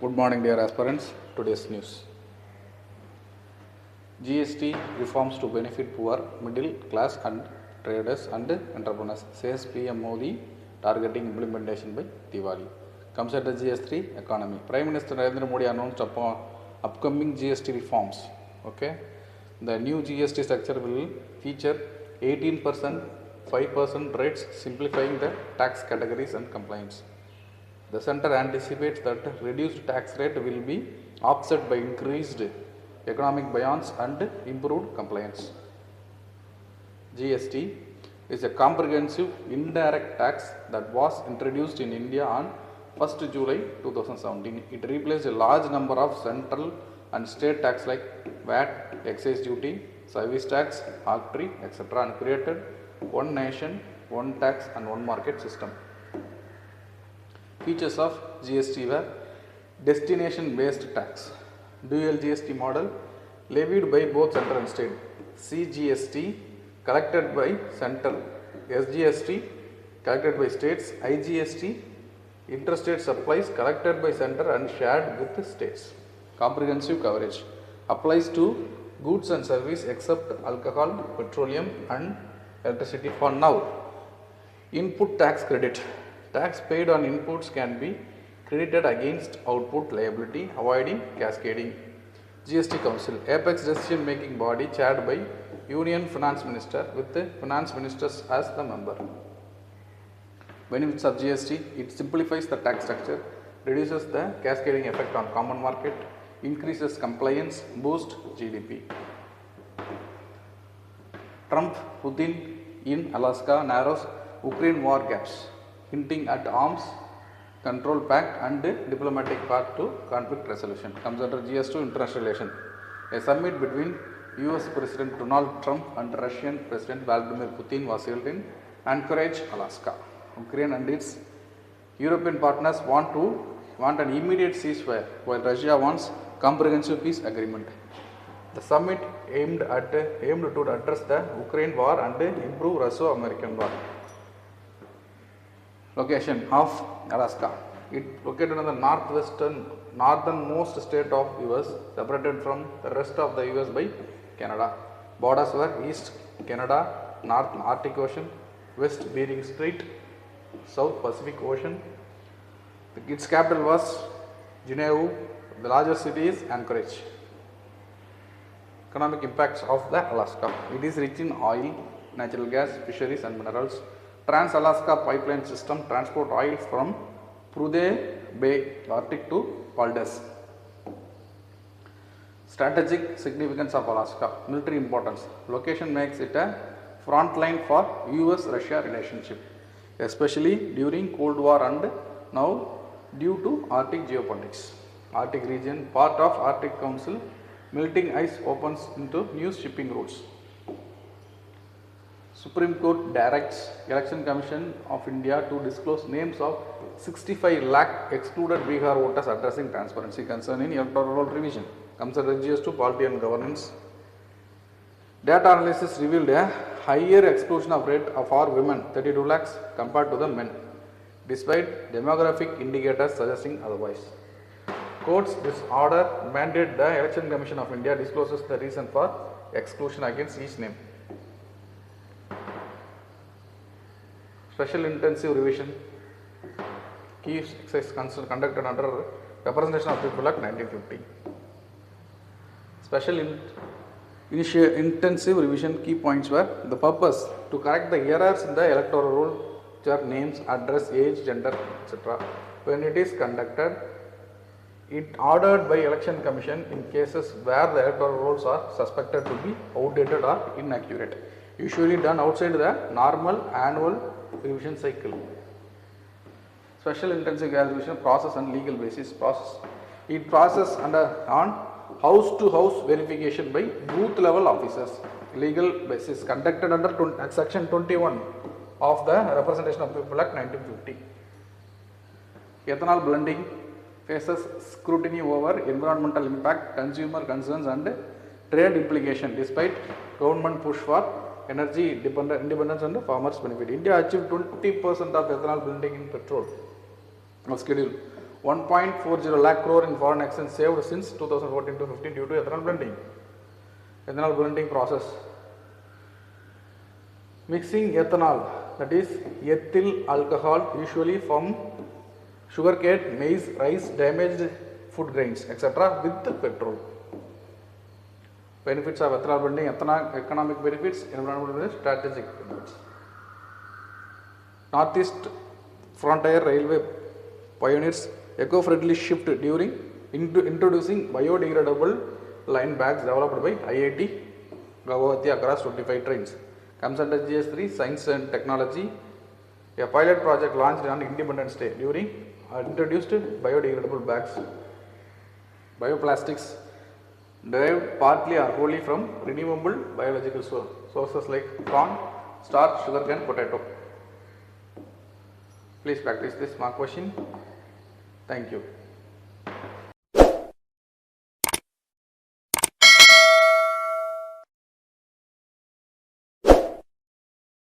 Good morning, dear aspirants. Today's news. GST reforms to benefit poor, middle class and traders and entrepreneurs, says PM Modi, targeting implementation by Diwali. Comes at the GS3 economy. Prime Minister Narendra Modi announced upcoming GST reforms. Okay, the new GST structure will feature 18%, 5% rates, simplifying the tax categories and compliance. The center anticipates that reduced tax rate will be offset by increased economic buoyancy and improved compliance. GST is a comprehensive indirect tax that was introduced in India on 1st July 2017. It replaced a large number of central and state tax like VAT, excise duty, service tax, arbitrary, etc. and created one nation, one tax and one market system. Features of GST were destination based tax, dual GST model levied by both central and state, CGST collected by central, SGST collected by states, IGST interstate supplies collected by center and shared with states. Comprehensive coverage applies to goods and service except alcohol, petroleum and electricity for now. Input tax credit. Tax paid on inputs can be credited against output liability, avoiding cascading. GST Council, apex decision making body chaired by Union Finance Minister with the Finance Ministers as the member. Benefits of GST, it simplifies the tax structure, reduces the cascading effect on common market, increases compliance, boosts GDP. Trump, Putin in Alaska narrows Ukraine war gaps, hinting at arms control pact and diplomatic path to conflict resolution. Comes under GS2 international relation. A summit between US President Donald Trump and Russian President Vladimir Putin was held in Anchorage, Alaska. Ukraine and its European partners want an immediate ceasefire, while Russia wants comprehensive peace agreement. The summit aimed to address the Ukraine war and improve Russo-American war. Location of Alaska. It located in the northernmost state of US, separated from the rest of the US by Canada. Borders were East Canada, North Arctic Ocean, West Bering Strait, South Pacific Ocean. Its capital was Geneva. The largest city is Anchorage. Economic impacts of the Alaska. It is rich in oil, natural gas, fisheries and minerals. Trans-Alaska pipeline system transport oil from Prudhoe Bay, Arctic to Valdez. Strategic significance of Alaska. Military importance. Location makes it a front line for US-Russia relationship, especially during Cold War and now due to Arctic geopolitics. Arctic region, part of Arctic Council, melting ice opens into new shipping routes. Supreme Court directs Election Commission of India to disclose names of 65 lakh excluded Bihar voters, addressing transparency concern in electoral roll revision. Comes under GS2 polity and governance. Data analysis revealed a higher exclusion of rate for women, 32 lakhs compared to the men, despite demographic indicators suggesting otherwise. Courts disorder mandate the Election Commission of India discloses the reason for exclusion against each name. Special intensive revision, key exercise conducted under Representation of People Act 1950. Special intensive revision key points were the purpose to correct the errors in the electoral roll, which are names, address, age, gender, etc. When it is conducted, it ordered by Election Commission in cases where the electoral rolls are suspected to be outdated or inaccurate, usually done outside the normal annual revision cycle. Special intensive revision process and legal basis process. It process on house to house verification by booth level officers. Legal basis conducted under section 21 of the Representation of People Act 1950. Ethanol blending faces scrutiny over environmental impact, consumer concerns and trade implication despite government push for energy independence and farmers benefit. India achieved 20% of ethanol blending in petrol was scheduled. 1.40 lakh crore in foreign exchange saved since 2014 to 15 due to ethanol blending. Ethanol blending process. Mixing ethanol, that is ethyl alcohol, usually from sugarcane, maize, rice, damaged food grains, etc. with petrol. Benefits of ethanol blending: economic benefits, environmental benefits, strategic benefits. Northeast Frontier Railway pioneers eco-friendly shift during introducing biodegradable line bags developed by IIT Guwahati across 25 trains. Comes under GS3 Science and Technology. A pilot project launched on Independence Day during introduced biodegradable bags. Bioplastics derived partly or wholly from renewable biological sources like corn, starch, sugarcane, potato. Please practice this mock question. Thank you.